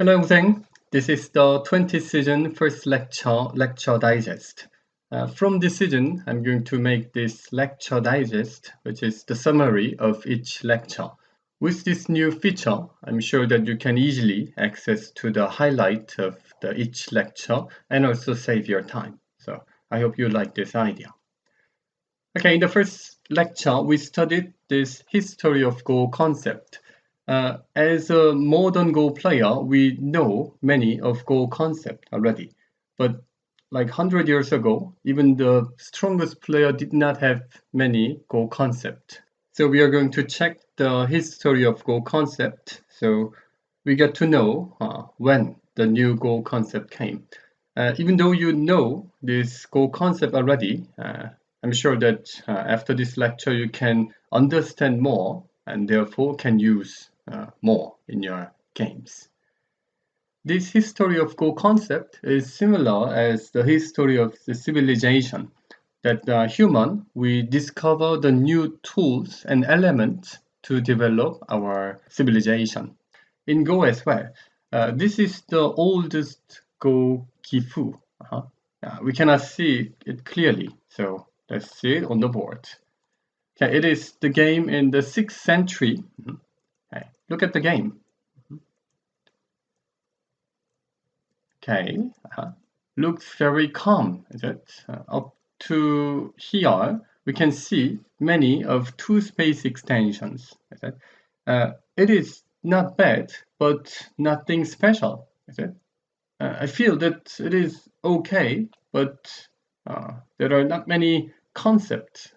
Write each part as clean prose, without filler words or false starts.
Hello, Zeng. This is the 20th season first lecture digest. From this season, I'm going to make this lecture digest, which is the summary of each lecture. With this new feature, I'm sure that you can easily access to the highlight of each lecture and also save your time. So I hope you like this idea. Okay, in the first lecture, we studied this history of Go concept. As a modern Go player, we know many of Go concept already. But like 100 years ago, even the strongest player did not have many Go concept. So we are going to check the history of Go concept. So we get to know when the new Go concept came. Even though you know this Go concept already, I'm sure that after this lecture you can understand more and therefore can use more in your games. This history of Go concept is similar as the history of the civilization. That human, we discover the new tools and elements to develop our civilization. In Go as well, this is the oldest Go Gifu. We cannot see it clearly, so let's see it on the board. Okay, it is the game in the 6th century. Okay, look at the game. Okay, looks very calm, is it? Up to here, we can see many of two space extensions. Is it? It is not bad, but nothing special, is it? I feel that it is okay, but there are not many concept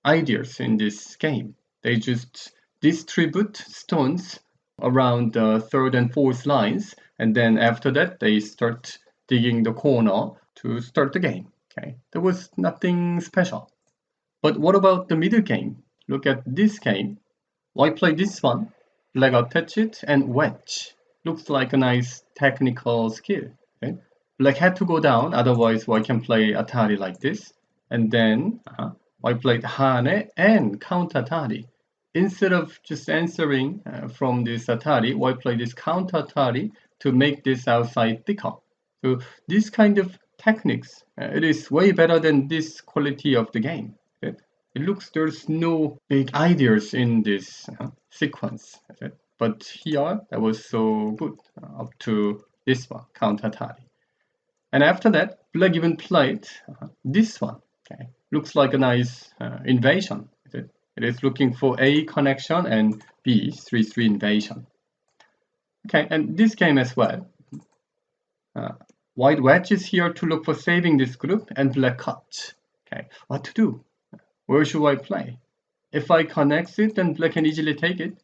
ideas in this game. They just distribute stones around the third and fourth lines, and then after that they start digging the corner to start the game. Okay, there was nothing special. But what about the middle game? Look at this game. Why play this one? Black attach it and wedge. Looks like a nice technical skill. Okay? Black had to go down, otherwise white can play Atari like this. And then white played Hane and counter Atari. Instead of just answering from this Atari, white played this counter Atari to make this outside thicker. So this kind of techniques, it is way better than this quality of the game. Okay? It looks there's no big ideas in this sequence. Okay? But here, that was so good up to this one, counter Atari. And after that, Black even played this one. Okay? Looks like a nice invasion. It is looking for A connection and B 3-3 invasion. Okay, and this game as well. White wedge is here to look for saving this group and black cut. Okay, what to do? Where should I play? If I connect it, then black can easily take it.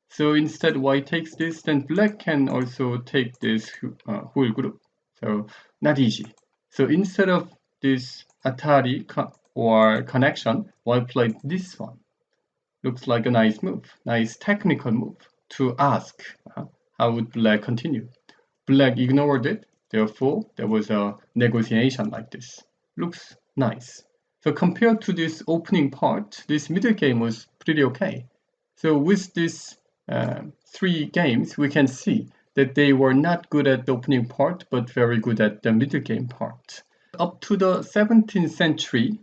So instead white takes this, then black can also take this whole group. So not easy. So instead of this Atari or connection, white played this one. Looks like a nice move, nice technical move to ask how would black continue. Black ignored it, therefore there was a negotiation like this. Looks nice. So compared to this opening part, this middle game was pretty okay. So with these 3 games, we can see that they were not good at the opening part, but very good at the middle game part. Up to the 17th century,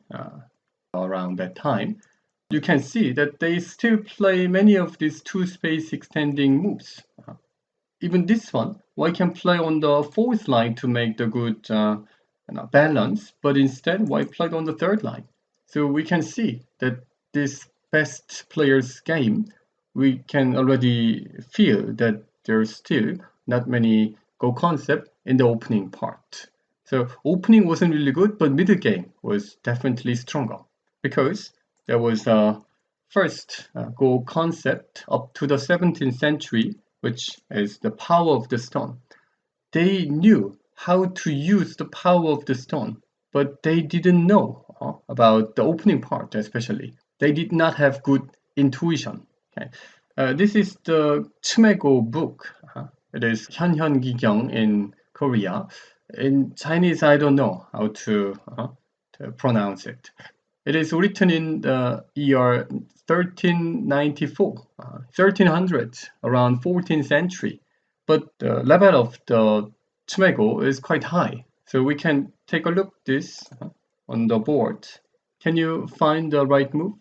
around that time, you can see that they still play many of these 2 space extending moves. Even this one, white can play on the 4th line to make the good balance, but instead white played on the 3rd line. So we can see that this best player's game, we can already feel that there's still not many Go concept in the opening part. So opening wasn't really good, but middle game was definitely stronger because there was a first Go concept up to the 17th century, which is the power of the stone. They knew how to use the power of the stone, but they didn't know about the opening part especially. They did not have good intuition. Okay? This is the Changmo book. It is 현현기경 in Korea. In Chinese, I don't know how to pronounce it. It is written in the year 1394, 1300, around 14th century. but the level of the Changmo is quite high. So we can take a look this on the board. Can you find the right move?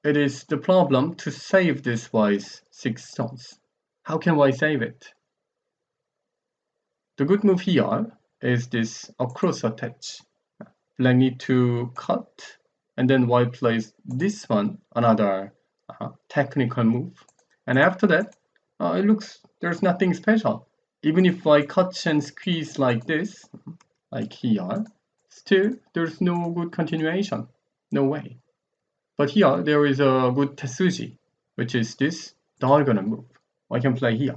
It is the problem to save this white's 6 stones. How can white save it? The good move here is this across attach. Black need to cut, and then white plays this one, another technical move. And after that, it looks there's nothing special. Even if I cut and squeeze like this, like here, still there's no good continuation. No way. But here there is a good Tetsuji, which is this diagonal move. I can play here.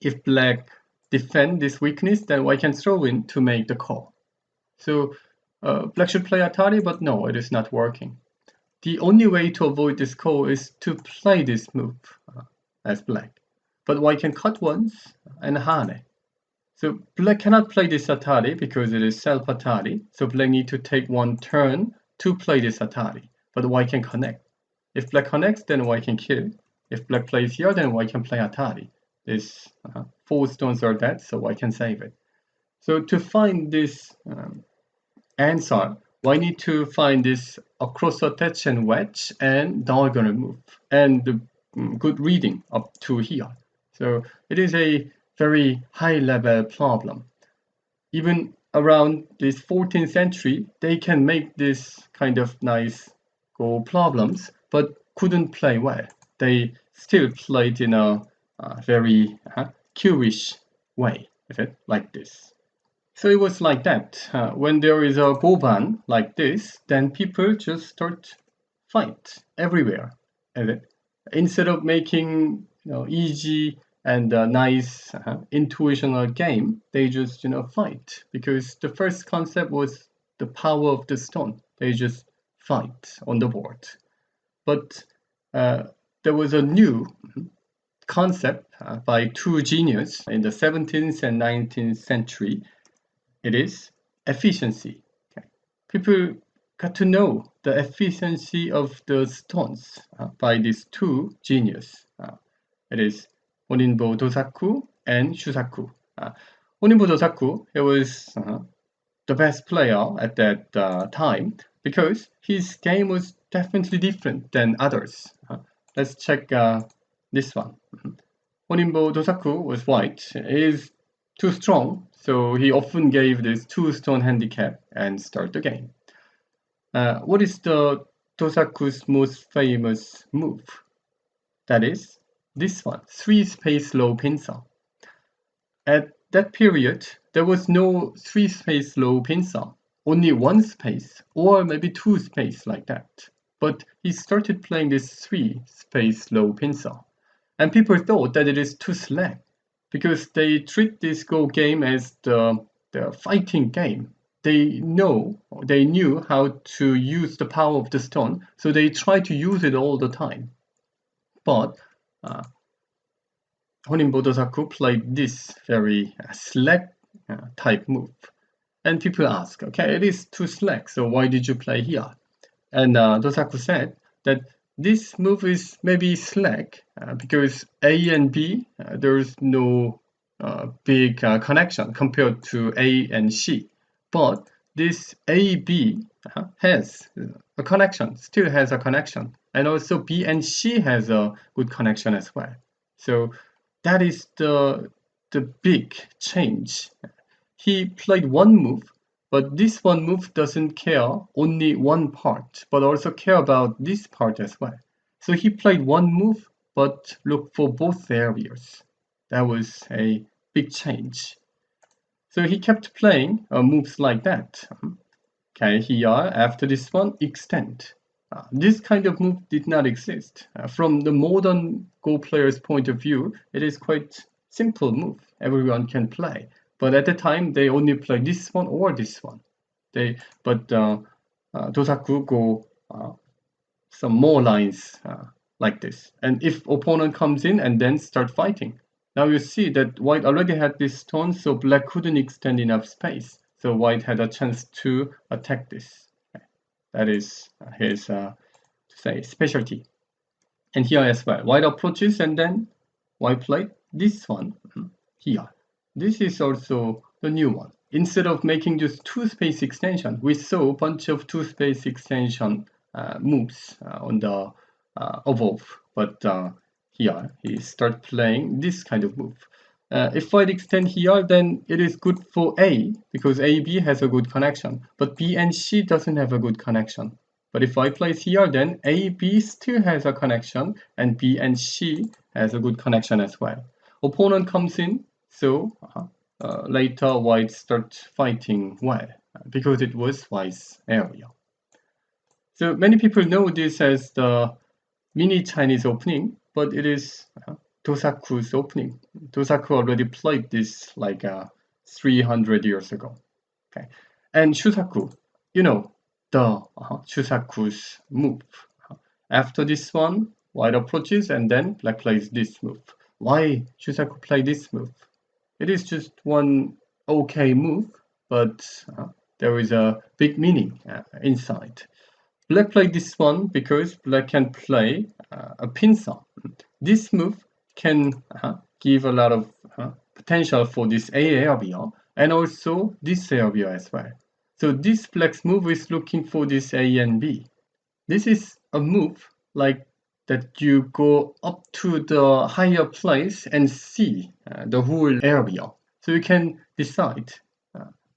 If black defend this weakness, then I can throw in to make the call. So black should play Atari, but no, it is not working. The only way to avoid this call is to play this move as black. But white can cut once and hane. So black cannot play this Atari because it is self-Atari. So black need to take one turn to play this Atari. But white can connect. If black connects, then white can kill. If black plays here, then white can play Atari. These 4 stones are dead, so white can save it. So to find this answer, we need to find this across attach and wedge and diagonal move and the good reading up to here. So it is a very high level problem. Even around this 14th century, they can make this kind of nice Go problems, but couldn't play well. They still played in a very Q-ish way, is it? Like this. So it was like that. When there is a goban like this, then people just start fight everywhere. Is it? Instead of making easy and nice intuitional game, they just fight because the first concept was the power of the stone. They just fight on the board. But there was a new concept by 2 geniuses in the 17th and 19th century. It is efficiency. Okay. People got to know the efficiency of the stones by these 2 geniuses. It is Honinbo Dosaku and Shusaku. Honinbo Dosaku, he was the best player at that time because his game was definitely different than others. Let's check this one. Honinbo Dosaku was white. He is too strong, so he often gave this 2-stone handicap and start the game. What is the Dosaku's most famous move? That is this one, 3-space low pincer. At that period, there was no 3-space low pincer, only 1 space or maybe 2 space like that. But he started playing this 3-space low pincer. And people thought that it is too slack because they treat this Go game as the fighting game. They knew how to use the power of the stone, so they try to use it all the time. But Honinbo Dosaku played this very slack type move. And people ask, okay, it is too slack, so why did you play here? And Dosaku said that this move is maybe slack because A and B, there's no big connection compared to A and C. But this AB has a connection, still has a connection. And also B and C has a good connection as well. So that is the big change. He played one move, but this one move doesn't care only one part, but also care about this part as well. So he played one move, but looked for both areas. That was a big change. So he kept playing moves like that. Okay, here after this one, extend. This kind of move did not exist. From the modern Go player's point of view, it is quite simple move. Everyone can play. But at the time, they only play this one or this one. Dosaku go some more lines like this. And if opponent comes in and then start fighting, now you see that white already had this stone, so black couldn't extend enough space. So white had a chance to attack this. Okay. That is his specialty. And here as well, white approaches and then white played this one. here. This is also the new one. Instead of making just two-space extension, we saw a bunch of two-space extension moves on the above, but here he start playing this kind of move. If I extend here, then it is good for A because AB has a good connection, but B and C doesn't have a good connection. But if I place here, then AB still has a connection and B and C has a good connection as well. Opponent comes in, so later white starts fighting well because it was white's area. So many people know this as the mini Chinese opening, but it is Dosaku's opening. Dosaku already played this like 300 years ago. Okay, and Shusaku, you know the Shusaku's move. After this one, white approaches and then black plays this move. Why Shusaku play this move? It is just one okay move, but there is a big meaning inside. Black played this one because black can play a pincer. This move can give a lot of potential for this A area and also this area as well. So this black's move is looking for this A and B. This is a move like that you go up to the higher place and see the whole area. So you can decide.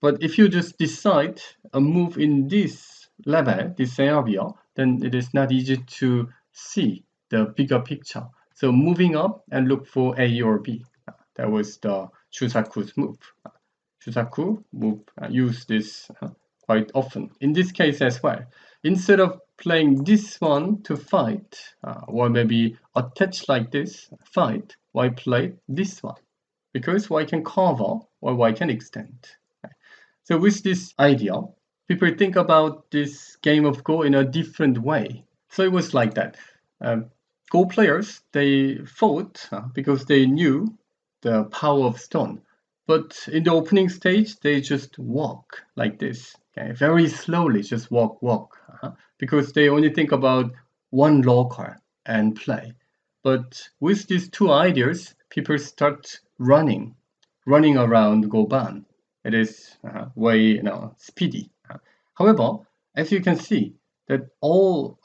But if you just decide a move in this level, this area, then it is not easy to see the bigger picture. So moving up and look for A or B. That was the Shusaku's move. Shusaku use this quite often. In this case as well, instead of playing this one to fight, or maybe attach like this, fight, why play this one? Because why can cover or why can extend. So with this idea, people think about this game of Go in a different way. So it was like that. Go players, they fought because they knew the power of stone. But in the opening stage, they just walk like this, okay? Very slowly, just walk, because they only think about one local and play. But with these two ideas, people start running around Goban. It is way speedy. However, as you can see, that all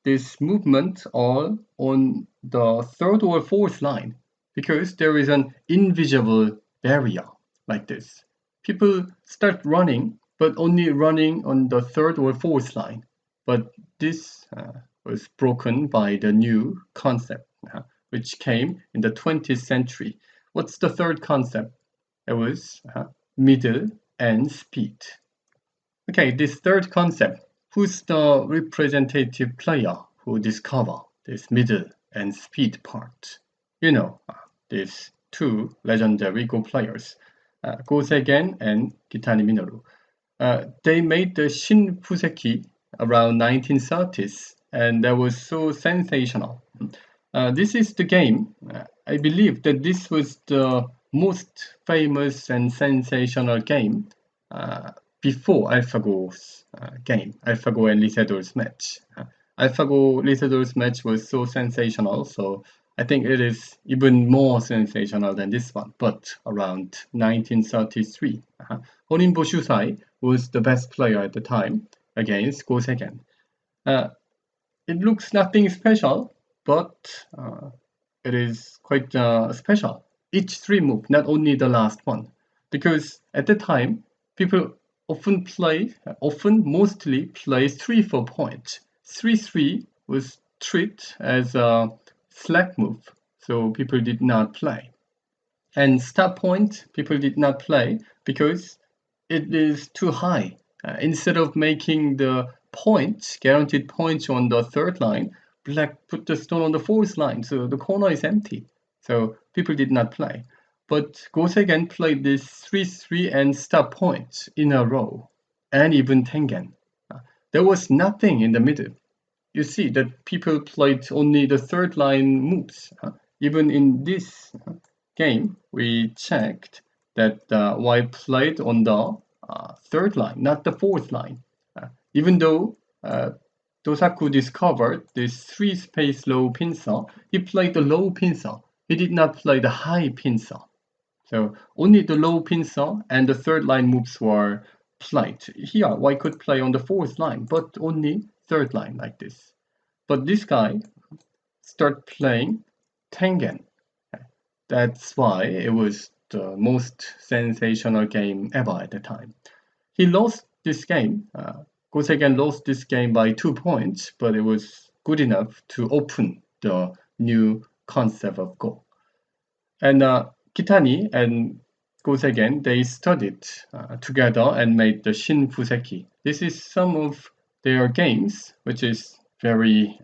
this movement are on the third or fourth line because there is an invisible barrier like this. People start running, but only running on the third or fourth line. But this was broken by the new concept, which came in the 20th century. What's the third concept? It was middle and speed. Okay, this third concept, who's the representative player who discover this middle and speed part? You know, these two legendary Go players, Go Seigen and Kitani Minoru. They made the Shin Fuseki around 1930s, and that was so sensational. This is the game. I believe that this was the most famous and sensational game before AlphaGo's game, AlphaGo and Sedol's match. AlphaGo Sedol's match was so sensational, so I think it is even more sensational than this one. But around 1933, Honinbo Shusai was the best player at the time against Go Seigen. It looks nothing special, but it is quite special. Each three move, not only the last one, because at the time people mostly play 3-4 points. 3-3 was treated as a slack move, so people did not play. And stop point, people did not play because it is too high. Instead of making the points, guaranteed points on the third line, black put the stone on the fourth line, so the corner is empty. So people did not play. But Go Seigen played this 3-3 and stop points in a row, and even Tengen. There was nothing in the middle. You see that people played only the third line moves. Even in this game, we checked that white played on the third line, not the fourth line. Even though Dosaku discovered this 3-space low pincer, he played the low pincer. He did not play the high pincer. So only the low pincer and the third line moves were played. Here, white could play on the fourth line, but only third line like this. But this guy start playing Tengen. That's why it was the most sensational game ever at the time. He lost this game. Goseigen lost this game by 2 points, but it was good enough to open the new concept of Go. And Kitani and Goseigen, they studied together and made the Shin Fuseki. This is some of their games, which is very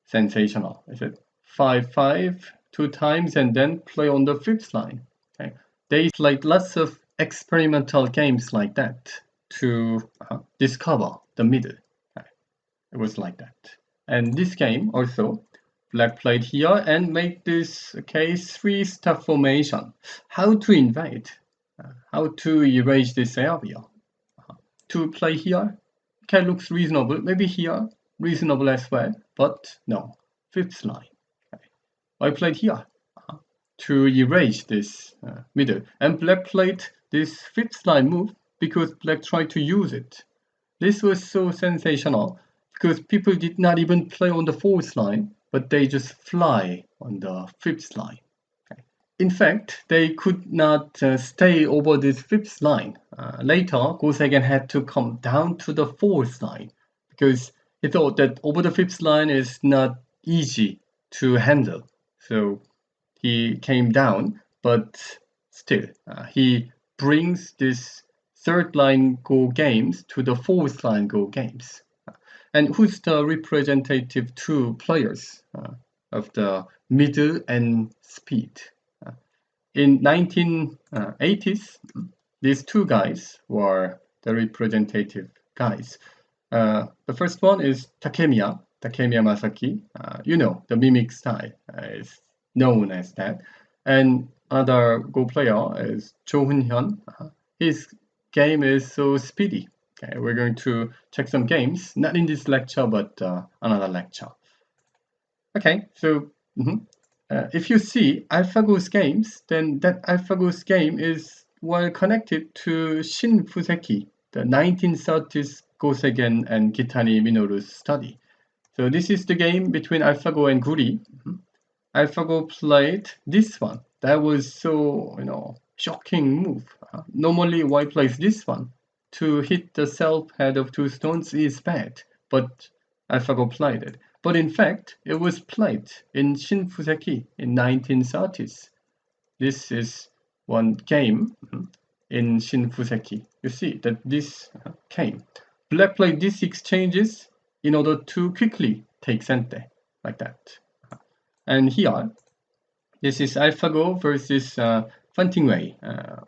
sensational. Is it 5-5, 2 times, and then play on the fifth line? Okay. They played lots of experimental games like that to discover the middle. Okay. It was like that. And this game also, black played here and made this 3-star formation. How to invade? How to erase this area? To play here? Okay, looks reasonable. Maybe here, reasonable as well, but no, fifth line. Okay. I played here to erase this middle, and black played this fifth line move because black tried to use it. This was so sensational because people did not even play on the fourth line, but they just fly on the fifth line. Okay. In fact, they could not stay over this fifth line. Later, Goseigen had to come down to the fourth line because he thought that over the fifth line is not easy to handle. So he came down, but still, he brings this third line Go games to the fourth line Go games. And who's the representative two players of the middle and speed? In 1980s, these two guys were the representative guys. The first one is Takemiya Masaki. You know, the mimic style is known as that. And another Go player is Cho Hun-hyun. His game is so speedy. Okay, we're going to check some games, not in this lecture, but another lecture. Okay, so if you see AlphaGo's games, then that AlphaGo's game is well connected to Shin Fuseki, the 1930s Goseigen and Kitani Minoru's study. So this is the game between AlphaGo and Guri. AlphaGo played this one. That was so, shocking move. Normally, white plays this one. To hit the self head of 2 stones is bad, but AlphaGo played it. But in fact, it was played in Shin Fuseki in 1930s. This is one game in Shin Fuseki. You see that this came. Black played these exchanges in order to quickly take Sente, like that. And here, this is AlphaGo versus Fantingwei,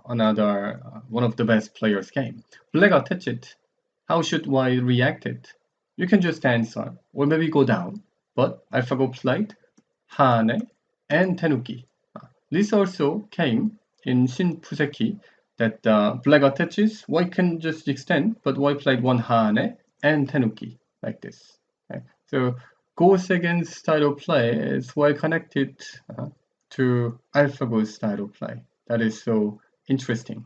another one of the best players' game. Black attached it. How should white react it? You can just answer, or maybe go down. But AlphaGo played Hane and Tenuki. This also came in Shin Fuseki that black attaches, white can just extend, but white played one Hane and Tenuki, like this. Okay? So Goseigen's style of play is well connected to AlphaGo's style of play. That is so interesting.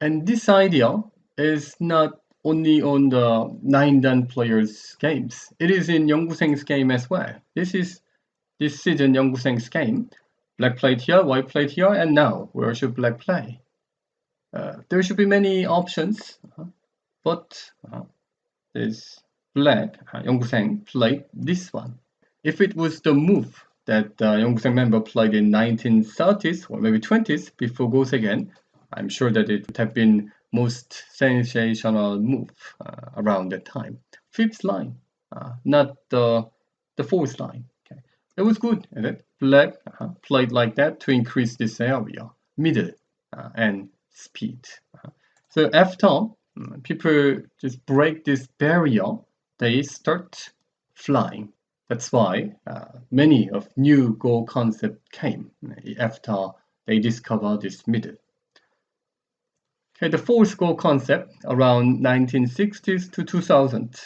And this idea is not only on the 9-dan players' games. It is in Yonggusen's game as well. This season Yonggusen's game. Black played here, white played here, and now where should black play? There should be many options, but this black, Yonggusen, played this one. If it was the move that Yonggusen member played in 1930s or maybe 20s before Goseigen, I'm sure that it would have been most sensational move around that time. Fifth line, not the fourth line. Okay. It was good, isn't it? Black played like that to increase this area, middle, and speed. So after people just break this barrier, they start flying. That's why many of new Go concept came after they discovered this middle. Okay, the fourth Go concept around 1960s to 2000.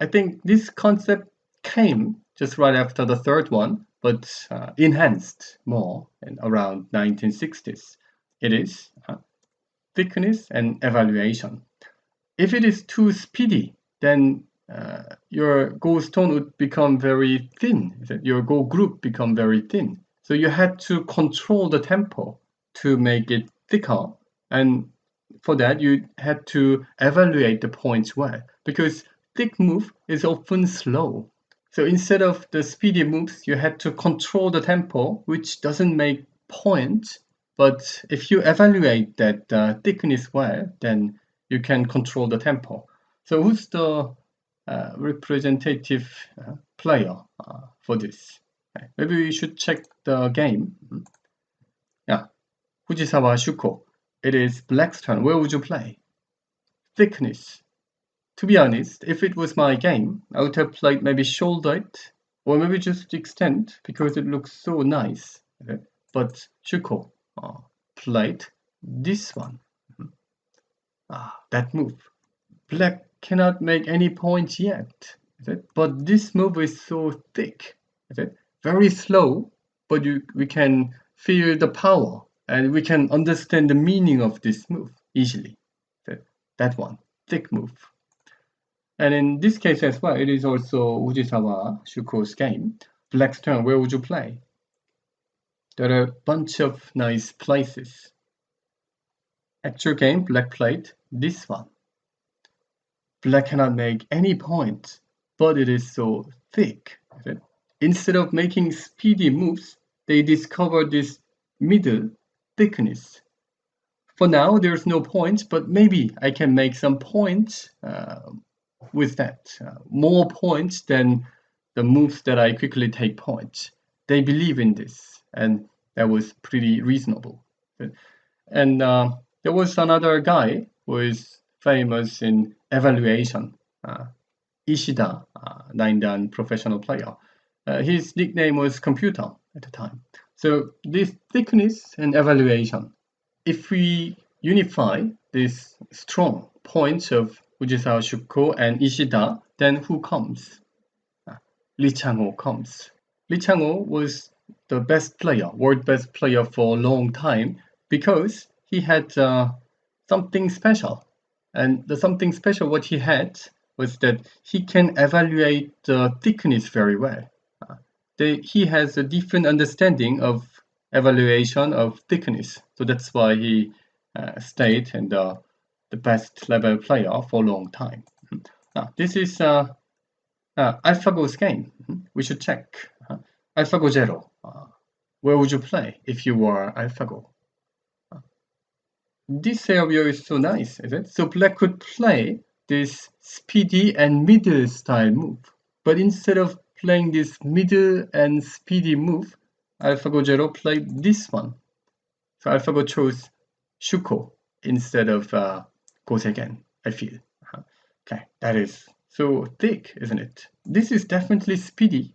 I think this concept came just right after the third one, but enhanced more in around 1960s. it is thickness and evaluation. If it is too speedy, then your Go stone would become very thin. Your Go group become very thin. So you had to control the tempo to make it thicker. And for that, you had to evaluate the points well, because thick move is often slow. So instead of the speedy moves, you had to control the tempo, which doesn't make points. But if you evaluate that thickness well, then you can control the tempo. So who's the representative player for this? Maybe we should check the game. Yeah, Fujisawa Shuko. It is Black's turn. Where would you play? Thickness. To be honest, if it was my game, I would have played maybe shoulder it, or maybe just extend because it looks so nice. Okay? But Shuko played this one. That move. Black cannot make any points yet. But this move is so thick. Very slow, but we can feel the power and we can understand the meaning of this move easily. That one, thick move. And in this case as well, it is also Fujisawa Shuko's game. Black's turn, where would you play? There are a bunch of nice places. Actual game, Black played this one. Black cannot make any point, but it is so thick. Instead of making speedy moves, they discovered this middle thickness. For now, there's no point, but maybe I can make some points with that. More points than the moves that I quickly take points. They believe in this, and that was pretty reasonable. And there was another guy who is famous in evaluation, Ishida, 9-dan professional player. His nickname was Computer at the time. So this thickness and evaluation, if we unify these strong points of Fujisawa Shuko and Ishida, then who comes? Lee Changmo comes. Lee Changmo was the best player, world best player for a long time, because he had something special. And the something special what he had was that he can evaluate the thickness very well. He has a different understanding of evaluation of thickness. So that's why he stayed in the best level player for a long time. This is AlphaGo's game. We should check. AlphaGo Zero. Where would you play if you were AlphaGo? This area is so nice, is it? So Black could play this speedy and middle style move. But instead of playing this middle and speedy move, AlphaGo Zero played this one. So AlphaGo chose Shuko instead of Gosegen, I feel. Okay, that is so thick, isn't it? This is definitely speedy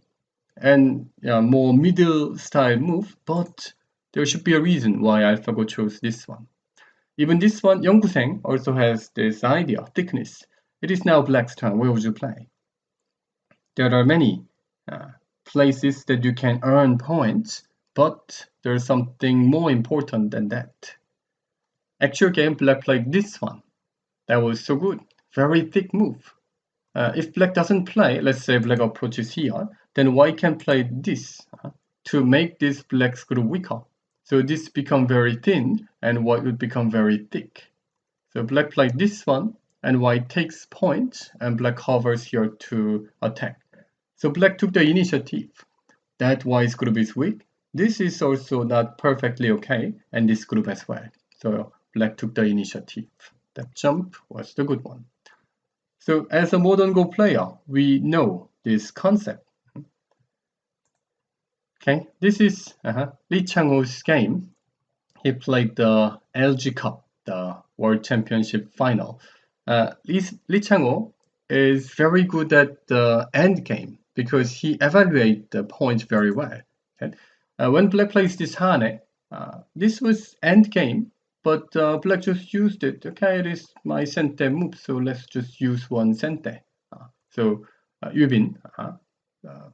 and more middle style move, but there should be a reason why AlphaGo chose this one. Even this one, Yongkuseng, also has this idea, thickness. It is now Black's turn. Where would you play? There are many places that you can earn points, but there's something more important than that. Actual game, Black played this one. That was so good. Very thick move. If Black doesn't play, let's say Black approaches here, then White can play this to make this Black's group weaker. So this become very thin and White would become very thick. So Black played this one and White takes point and Black hovers here to attack. So Black took the initiative. That White's group is weak. This is also not perfectly okay, and this group as well. So Black took the initiative. That jump was the good one. So as a modern Go player, we know this concept. Okay, this is Lee Chang-ho's game. He played the LG Cup, the World Championship final. Lee Chang-ho is very good at the end game because he evaluates the points very well. Okay? When Black plays this Hane, this was end game, but Black just used it. Okay, it is my sente move, so let's just use one sente. So Yubin,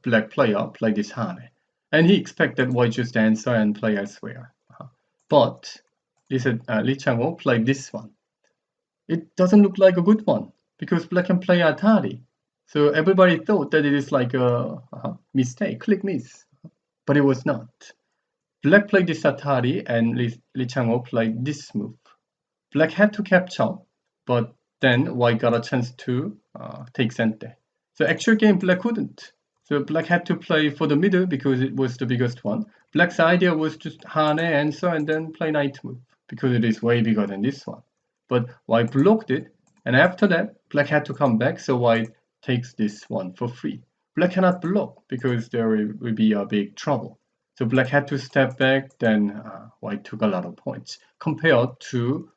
Black player, played this Hane. And he expected White just answer and play elsewhere. But Lee Changmo played this one. It doesn't look like a good one because black can play Atari. So everybody thought that it is like a mistake, click miss, but it was not. Black played this Atari and Lee Changmo played this move. Black had to capture, but then white got a chance to take center. So actual game black couldn't. So black had to play for the middle because it was the biggest one. Black's idea was just Hane answer and then play knight move because it is way bigger than this one. But white blocked it, and after that black had to come back, so white takes this one for free. Black cannot block because there will be a big trouble. So black had to step back, then white took a lot of points compared to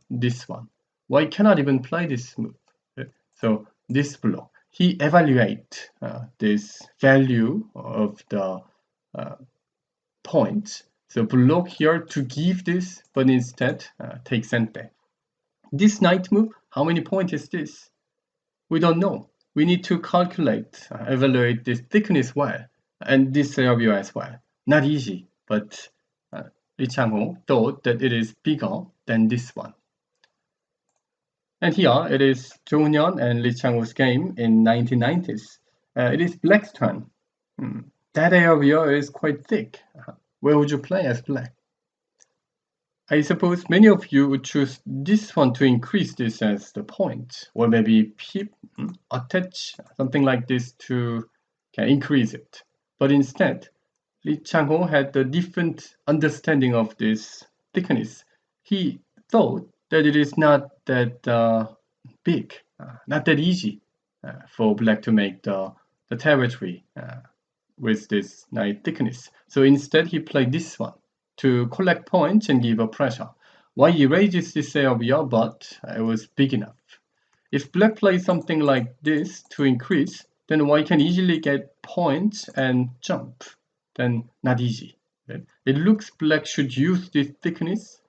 this one. White cannot even play this move. So this block, he evaluate this value of the points. So block here to give this, but instead take center. This knight move, how many points is this? We don't know. We need to calculate, evaluate this thickness well, and this area as well. Not easy, but Lee Changmo thought that it is bigger than this one. And here it is Jonyeon and Lee Chang-woo's game in 1990s. It is black's turn. That area is quite thick. Where would you play as black? I suppose many of you would choose this one to increase this as the point, or maybe attach something like this to increase it. But instead, Lee Chang-ho had a different understanding of this thickness. He thought that it is not that big, not that easy for black to make the territory with this nice thickness. So instead, he played this one to collect points and give a pressure. White erases this area, but it was big enough. If black plays something like this to increase, then white can easily get points and jump. Then not easy. Right? It looks black should use this thickness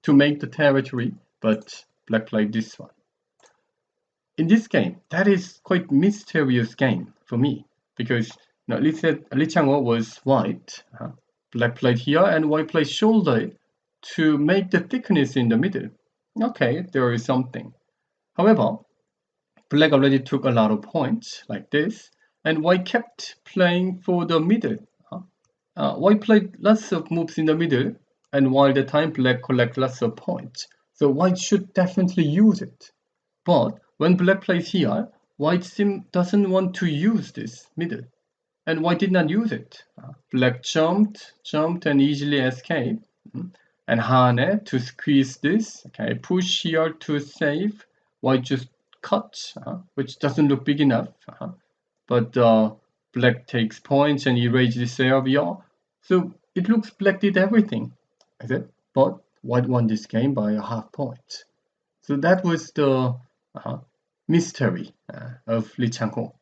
to make the territory, but black played this one. In this game, that is quite mysterious game for me because Lee Chang-ho was white. Black played here and white played shoulder to make the thickness in the middle. Okay, there is something. However, black already took a lot of points like this, and white kept playing for the middle. White played lots of moves in the middle, and while the time black collect lots of points. So white should definitely use it. But when black plays here, white doesn't want to use this middle. And white did not use it. Black jumped and easily escaped. And Hane to squeeze this, push here to save. White just cut, which doesn't look big enough. But black takes points and erases this area. So it looks black did everything. But white won this game by a half point. So that was the mystery of Lee Chang-ho.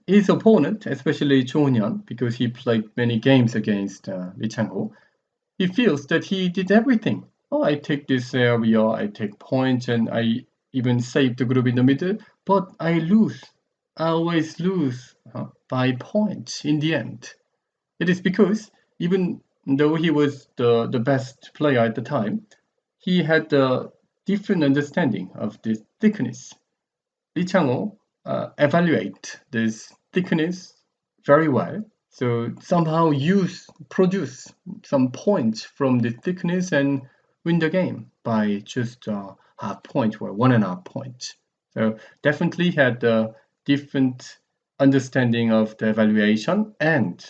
His opponent, especially Jonyeon, because he played many games against Lee Chang-ho, he feels that he did everything. Oh, I take this area, I take points, and I even save the group in the middle, but I lose. I always lose by points in the end. It is because even though he was the best player at the time, he had a different understanding of this thickness. Lee Chang-ho evaluate this thickness very well. So somehow produce some points from the thickness and win the game by just half point or 1.5 points. So definitely had a different understanding of the evaluation, and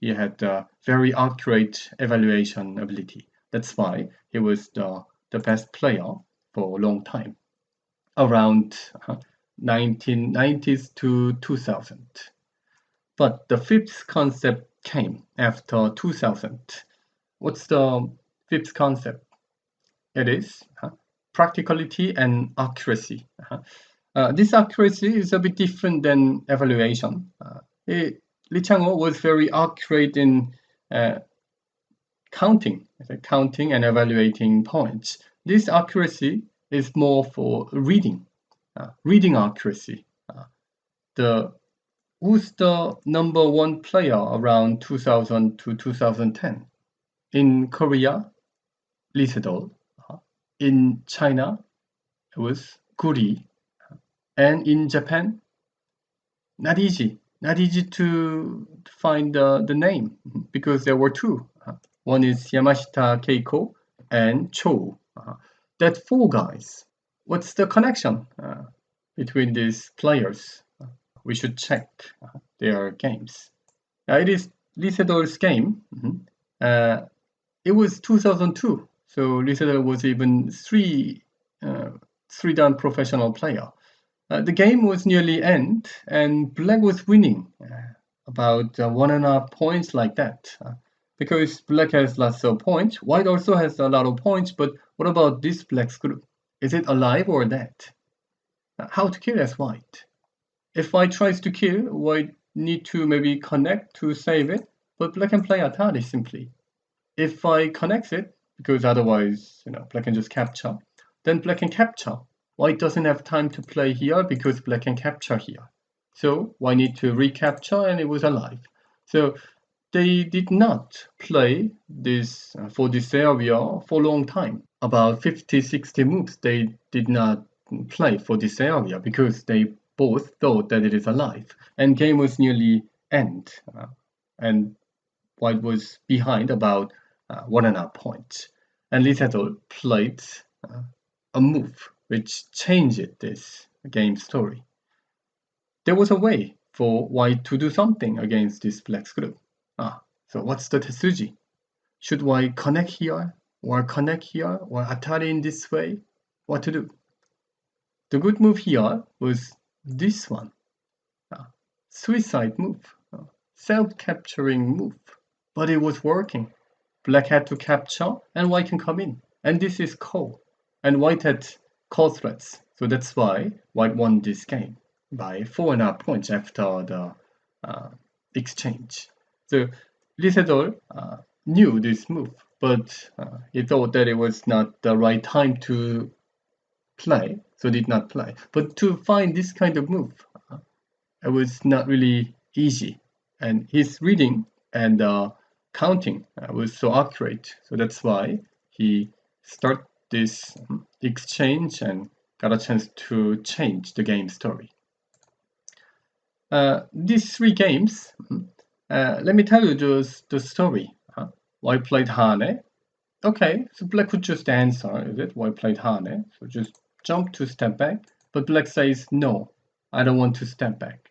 he had a very accurate evaluation ability. That's why he was the best player for a long time, around 1990s to 2000. But the fifth concept came after 2000. What's the fifth concept? It is practicality and accuracy. This accuracy is a bit different than evaluation. Lee Chang-ho was very accurate in counting and evaluating points. This accuracy is more for reading accuracy. Who's the number one player around 2000 to 2010? In Korea, Lee Sedol. In China, it was Kurien. And in Japan, not easy. Not easy to find the name because there were two. One is Yamashita Keiko and Cho. That four guys. What's the connection between these players? We should check their games. It is Lee Sedol's game. It was 2002, so Lee Sedol was even three-dan professional player. The game was nearly end, and Black was winning about 1.5 points like that. Because Black has lots of points, White also has a lot of points, but what about this Black's group? Is it alive or dead? How to kill as White? If White tries to kill, White need to maybe connect to save it, but Black can play Atari simply. If I connect it, because otherwise, Black can just capture, then Black can capture. White doesn't have time to play here because Black can capture here. So White need to recapture, and it was alive. So they did not play this for this area for a long time. About 50, 60 moves they did not play for this area because they both thought that it is alive. And game was nearly end. And White was behind about 1.5 points. And Lee Sedol played a move which changed this game story. There was a way for White to do something against this Black's group. So what's the Tetsuji? Should White connect here, or Atari in this way? What to do? The good move here was this one. Suicide move. Self-capturing move. But it was working. Black had to capture, and White can come in. And this is call. And White had call threats. So that's why White won this game by 4.5 points after the exchange. So Lee Sedol knew this move, but he thought that it was not the right time to play, so did not play. But to find this kind of move, it was not really easy. And his reading and counting was so accurate. So that's why he started this exchange and got a chance to change the game story. These three games, let me tell you the story. White played Hane. Okay, so Black could just answer, is it? White played Hane. So just jump to step back. But Black says, no, I don't want to step back.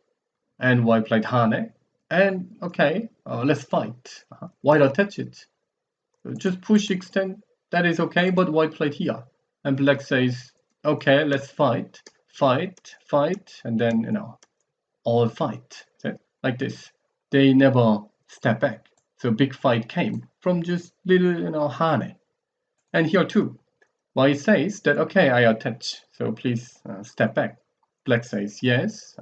And White played Hane. And okay, let's fight. White attach it. Just push, extend, that is okay, but White played here. And Black says, okay, let's fight, and then, all fight, like this. They never step back. So big fight came from just little, Hane. And here too, White says that, okay, I attach, so please step back. Black says, yes,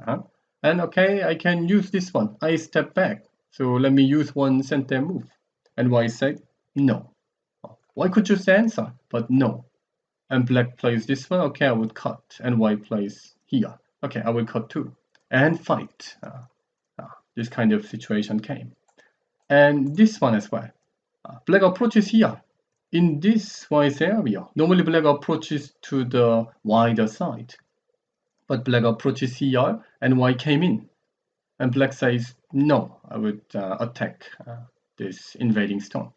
and okay, I can use this one. I step back, so let me use one center move. And White said, no. White could just answer, but no. And Black plays this one, okay, I would cut. And White plays here, okay, I will cut too. And fight. This kind of situation came. And this one as well. Black approaches here. In this White's area, normally Black approaches to the wider side. But Black approaches here, and White came in. And Black says, no, I would attack this invading stone.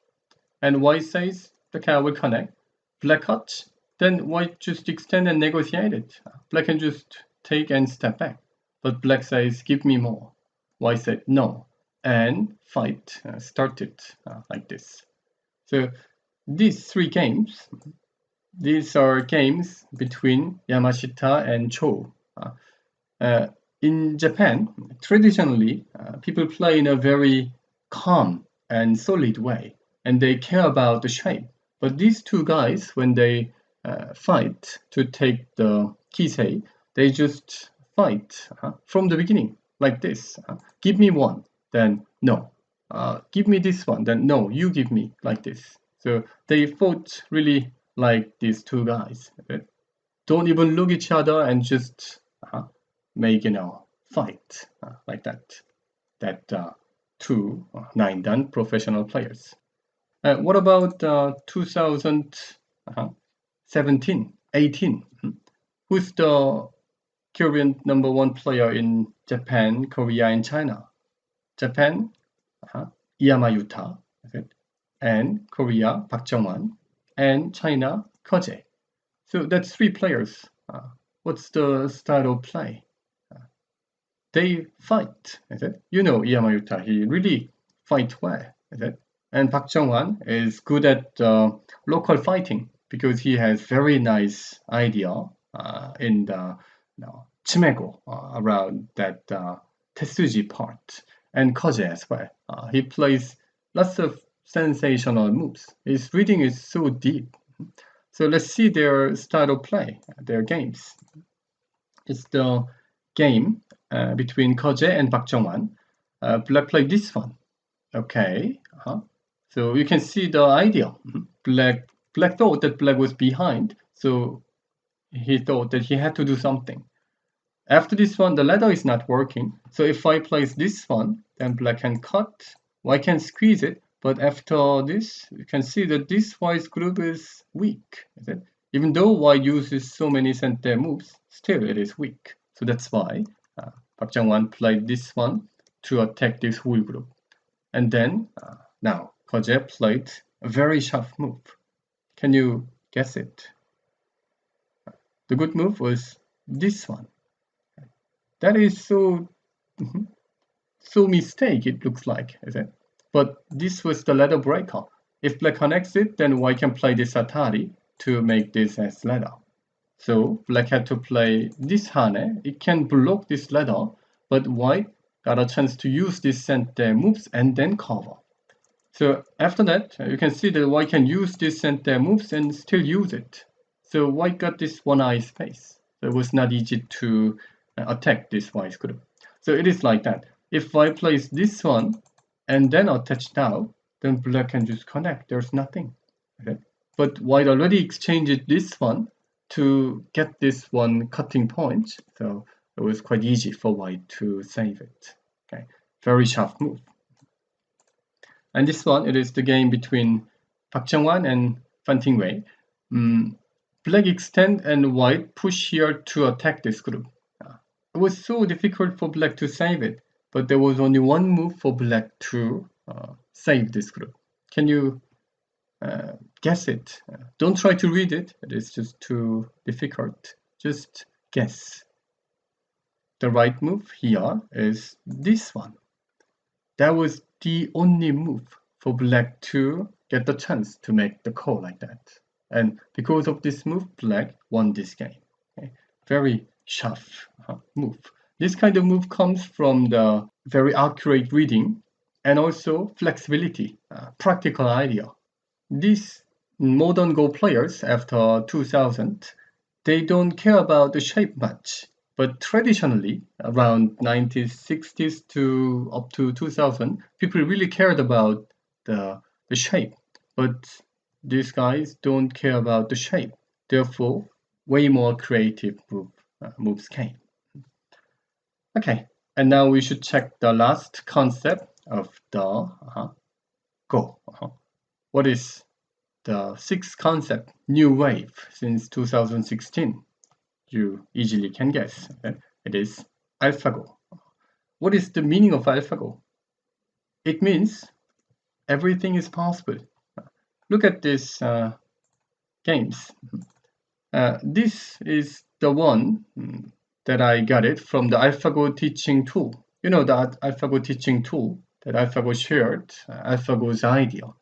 And White says, okay, I will connect. Black cuts, then White just extend and negotiate it. Black can just take and step back. But Black says, give me more. White said, no. And fight started like this. So these three games, these are games between Yamashita and Cho. In Japan, traditionally, people play in a very calm and solid way, and they care about the shape. But these two guys, when they fight to take the kisei, they just fight from the beginning, like this. Give me one, then no. Give me this one, then no, you give me, like this. So they fought really like these two guys. Don't even look each other and just make, fight like that. That two 9-dan professional players. What about 2017, 18? Who's the Korean #1 player in Japan, Korea, and China? Japan, Iyama Yuta, and Korea, Park Jong-wan, and China, Koje. So that's 3 players. What's the style of play? They fight, is it? You know Iyama Yuta, he really fight well, is it? And Park Jong-wan is good at local fighting because he has very nice idea in the Chimego around that Tetsuji part, and Koje as well. He plays lots of sensational moves. His reading is so deep. So let's see their style of play, their games. It's the game between Koje and Park Jong-wan. Black played this one. Okay. So you can see the idea. Black thought that black was behind, so he thought that he had to do something. After this one, the ladder is not working. So if I place this one, then black can cut. White can squeeze it. But after this, you can see that this white group is weak. Is it? Even though white uses so many center moves, still it is weak. So that's why Park Jong-wan played this one to attack this whole group. And then now Koje played a very sharp move. Can you guess it? The good move was this one. That is so mistake, it looks like, is it? But this was the ladder breaker. If black connects it, then white can play this Atari to make this as ladder. So black had to play this Hane. It can block this ladder, but white got a chance to use this center moves and then cover. So after that, you can see that white can use this center moves and still use it. So white got this one eye space. So it was not easy to attack this white group. So it is like that. If white plays this one and then attach now, then black can just connect. There's nothing. Okay? But white already exchanged this one to get this one cutting point. So it was quite easy for white to save it. Okay, very sharp move. And this one, it is the game between Park Jong-wan and Fan Ting-wei. Black extend and white push here to attack this group. It was so difficult for black to save it, but there was only one move for black to save this group. Can you guess it? Don't try to read it. It is just too difficult. Just guess. The right move here is this one. That was the only move for black to get the chance to make the call like that. And because of this move, black won this game. Okay? Very sharp move. This kind of move comes from the very accurate reading and also flexibility, practical idea. These modern Go players after 2000, they don't care about the shape much. But traditionally, around 1960s to up to 2000, people really cared about the shape. But these guys don't care about the shape. Therefore, way more creative moves came. Okay, and now we should check the last concept of the Go. What is the sixth concept, new wave, since 2016? You easily can guess. It is AlphaGo. What is the meaning of AlphaGo? It means everything is possible. Look at these games. This is the one that I got it from the AlphaGo teaching tool. You know that AlphaGo teaching tool that AlphaGo shared, AlphaGo's idea.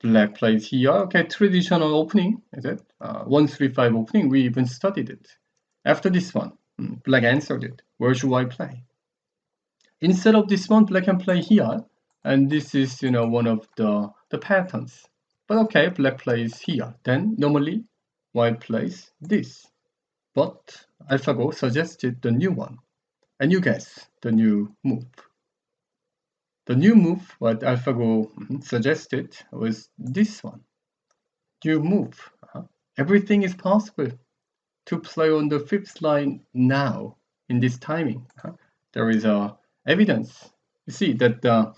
Black plays here. Okay, traditional opening, is it? 1-3-5 opening, we even studied it. After this one, black answered it. Where should I play? Instead of this one, black can play here. And this is, one of the patterns. But okay, black plays here. Then normally, white plays this. But AlphaGo suggested the new one. And you guess the new move. The new move, what AlphaGo suggested, was this one. New move. Everything is possible to play on the fifth line now in this timing. There is evidence. You see that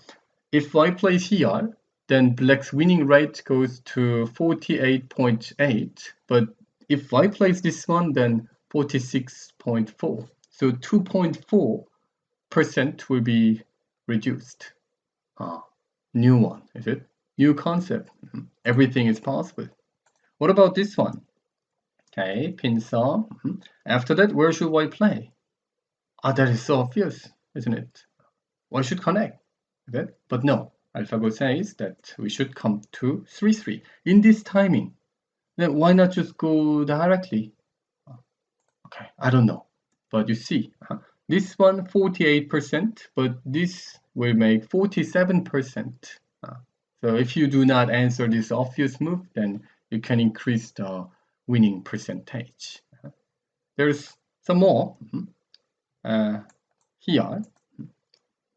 if white plays here, then black's winning rate goes to 48.8. But if white plays this one, then 46.4. So 2.4% will be reduced. New one, is it? New concept. Everything is possible. What about this one? Okay, pincer. After that, where should white play? That is so obvious, isn't it? White should connect, is it? But no, AlphaGo says that we should come to 3-3 in this timing. Then why not just go directly? Okay, I don't know. But you see, this one 48%, but this will make 47%. So if you do not answer this obvious move, then you can increase the winning percentage. There's some more here.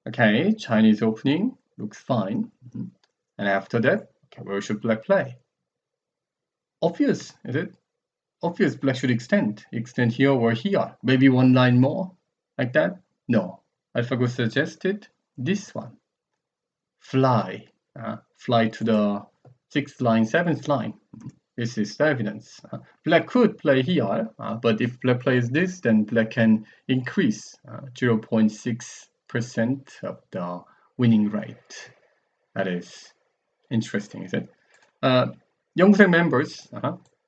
Okay, Chinese opening looks fine. And after that, okay, where should black play? Obvious, is it? Obvious black should extend. Extend here or here. Maybe one line more, like that? No. AlphaGo suggested this one. Fly. Fly to the 6th line, 7th line. This is the evidence. Black could play here, but if black plays this, then black can increase 0.6% of the winning rate. That is interesting, is it? Youngseng members,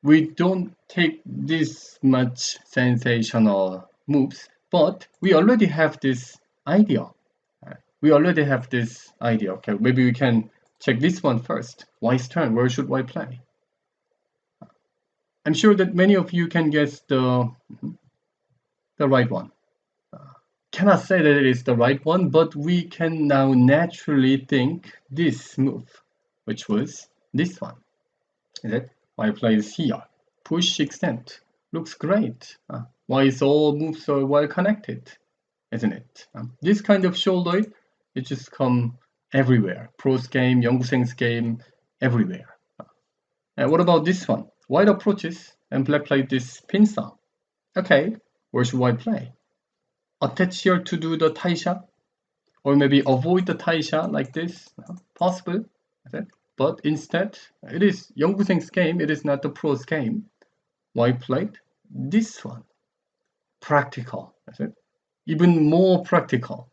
we don't take this much sensational moves, but we already have this idea. Okay, maybe we can check this one first. White's turn. Where should white play? I'm sure that many of you can guess the right one. Cannot say that it is the right one, but we can now naturally think this move, which was this one. Is it? White plays here. Push, extend. Looks great. Why is all moves so well connected? Isn't it? This kind of shoulder, it just come everywhere. Pros game, 연구생's game, everywhere. And what about this one? White approaches and black played this pincer. Okay, where should white play? Attach here to do the tie shot? Or maybe avoid the tie shot like this? Possible. Okay. But instead, it is 연구생's game, it is not the pro's game. White played this one. Practical. Is it? Even more practical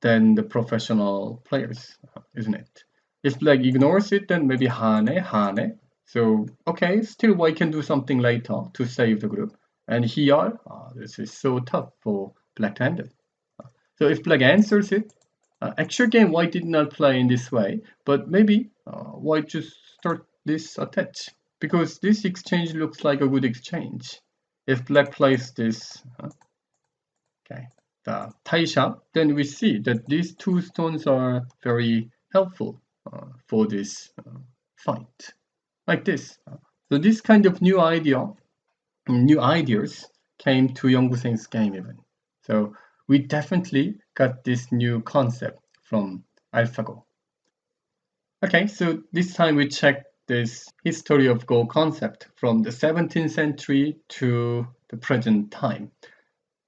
than the professional players, isn't it? If black ignores it, then maybe hane. So, okay, still white can do something later to save the group. And here, this is so tough for black to handle. So if black answers it, actual game white did not play in this way, but maybe white just start this attach, because this exchange looks like a good exchange. If black plays this, the tie shot, then we see that these two stones are very helpful for this fight, like this. So this kind of new ideas came to 연구생's game even. So we definitely got this new concept from AlphaGo. Okay, so this time we check this history of Go concept from the 17th century to the present time.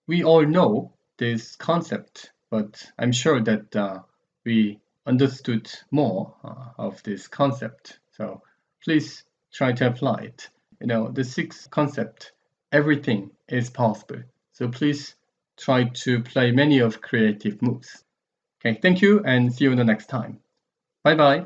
We all know this concept, but I'm sure that we understood more of this concept. So please try to apply it. The 6th concept, everything is possible. So please try to play many of creative moves. Okay, thank you and see you the next time. Bye bye.